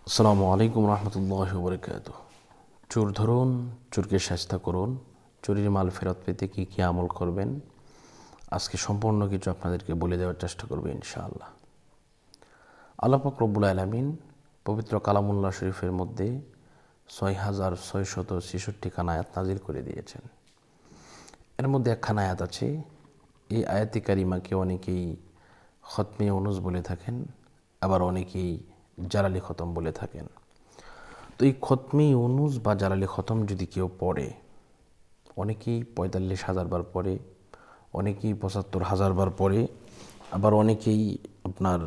আসসালামু আলাইকুম রহমতুল্লাহি ওয়া বারাকাতুহু। চোর ধরুন, চোরকে শায়েস্তা করুন। চুরির মাল ফেরত পেতে কী কী আমল করবেন, আজকে সম্পূর্ণ কিছু আপনাদেরকে বলে দেওয়ার চেষ্টা করব ইনশাআল্লাহ। আল্লাহ পাক রব্বুল আলামিন পবিত্র কালামুল্লাহ শরীফের মধ্যে ৬,৬৬৬ খানা আয়াত নাজিল করে দিয়েছেন। এর মধ্যে একখানা আয়াত আছে, এই আয়াতি কারিমাকে অনেকেই খতমে ইউনুস বলে থাকেন, আবার অনেকেই জালালি খতম বলে থাকেন। তো এই খতমে ইউনুস বা জালালি খতম যদি কেউ পড়ে, অনেকেই ৪৫,০০০ বার পড়ে, অনেকেই ৭৫,০০০ বার পড়ে, আবার অনেকেই আপনার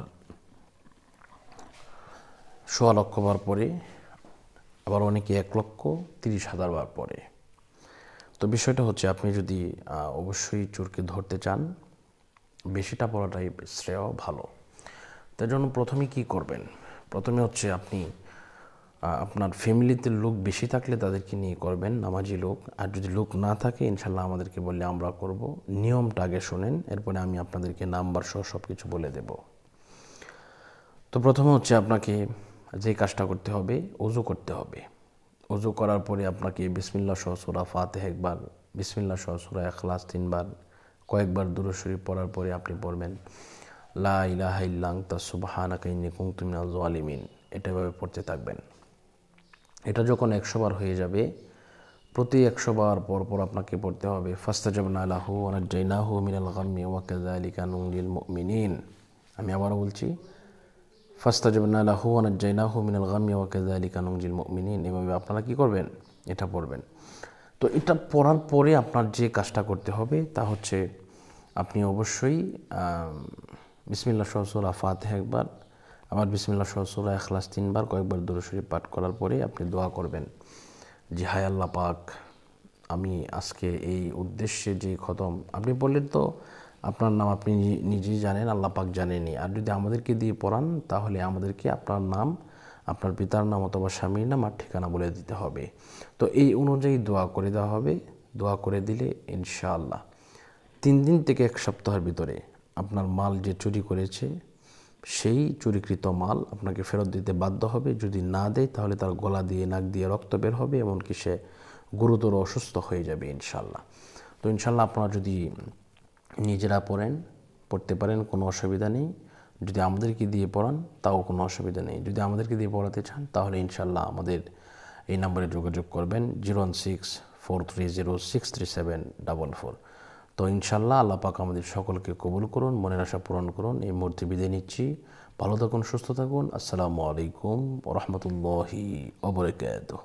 ১,০০,০০০ বার পড়ে, আবার অনেকে ১,৩০,০০০ বার পড়ে। তো বিষয়টা হচ্ছে, আপনি যদি অবশ্যই চোরকে ধরতে চান, বেশিটা পড়াটাই শ্রেয়, ভালো। তার জন্য প্রথমে কি করবেন, প্রথমে হচ্ছে আপনি আপনার ফ্যামিলিতে লোক বেশি থাকলে তাদেরকে নিয়ে করবেন, নামাজি লোক। আর যদি লোক না থাকে, ইনশাল্লাহ আমাদেরকে বললে আমরা করব। নিয়মটা আগে শোনেন, এরপরে আমি আপনাদেরকে নাম্বার সহ সব কিছু বলে দেব। তো প্রথমে হচ্ছে আপনাকে যে কাজটা করতে হবে, ওযু করতে হবে। ওযু করার পরে আপনাকে বিসমিল্লাহ সহ সূরা ফাতিহা একবার, বিসমিল্লাহ সহ সূরা ইখলাস ৩ বার, কয়েকবার দুরূদ শরীফ পড়ার পরে আপনি পড়বেন লা ইলাহা ইল্লা আনতা সুবহানাকা ইন্নী কুনতু মিনাজ জালিমিন। এটা এভাবে পড়তে থাকবেন। এটা যখন ১০০ বার হয়ে যাবে, প্রতি ১০০ বার পর পর আপনাকে পড়তে হবে ফাস্তাজাবনা লাহু ওয়া নাজ্জায়নাহু মিনাল গাম্মি ওয়া কাযালিকা নুনজিল মুমিনিন। আমি আবারও বলছি, ফাস্তাজাবনা লাহু ওয়া নাজ্জায়নাহু মিনাল গাম্মি ওয়া কাযালিকা নুনজিল মুমিনিন। এভাবে আপনারা কি করবেন, এটা পড়বেন। তো এটা পড়ার পরে আপনার যে কাজটা করতে হবে তা হচ্ছে, আপনি অবশ্যই বিসমিল্লাহ সহ সূরা ফাতিহা একবার, আবার বিসমিল্লাহ সহ সূরা ইখলাস ৩ বার, কয়েকবার দুরূদ শরীফ পাঠ করার পরে আপনি দোয়া করবেন যে হায় আল্লাহ পাক, আমি আজকে এই উদ্দেশ্যে যে খতম আপনি বললেন, তো আপনার নাম আপনি নিজেই জানেন, আল্লাহ পাক জানেনই। আর যদি আমাদেরকে দিয়ে পড়ান, তাহলে আমাদেরকে আপনার নাম, আপনার পিতার নাম অথবা স্বামীর নাম আর ঠিকানা বলে দিতে হবে। তো এই অনুযায়ী দোয়া করে দেওয়া হবে। দোয়া করে দিলে ইনশাআল্লাহ ৩ দিন থেকে ১ সপ্তাহের ভিতরে আপনার মাল যে চুরি করেছে, সেই চুরিকৃত মাল আপনাকে ফেরত দিতে বাধ্য হবে। যদি না দেয়, তাহলে তার গলা দিয়ে, নাক দিয়ে রক্ত বের হবে, এমনকি সে গুরুতর অসুস্থ হয়ে যাবে ইনশাল্লাহ। তো ইনশাল্লাহ আপনারা যদি নিজেরা পড়তে পারেন, কোনো অসুবিধা নেই। যদি আমাদেরকে দিয়ে পড়ান, তাও কোনো অসুবিধা নেই। যদি আমাদেরকে দিয়ে পড়াতে চান, তাহলে ইনশাল্লাহ আমাদের এই নম্বরে যোগাযোগ করবেন 01643063744। তো ইনশাল্লাহ আল্লাহ পাক আমাদের সকলকে কবুল করুন, মনের আশা পূরণ করুন। এই মুহূর্তে বিদায় নিচ্ছি। ভালো থাকুন, সুস্থ থাকুন। আসসালামু আলাইকুম ওয়া রাহমাতুল্লাহি ওয়া বারাকাতুহু।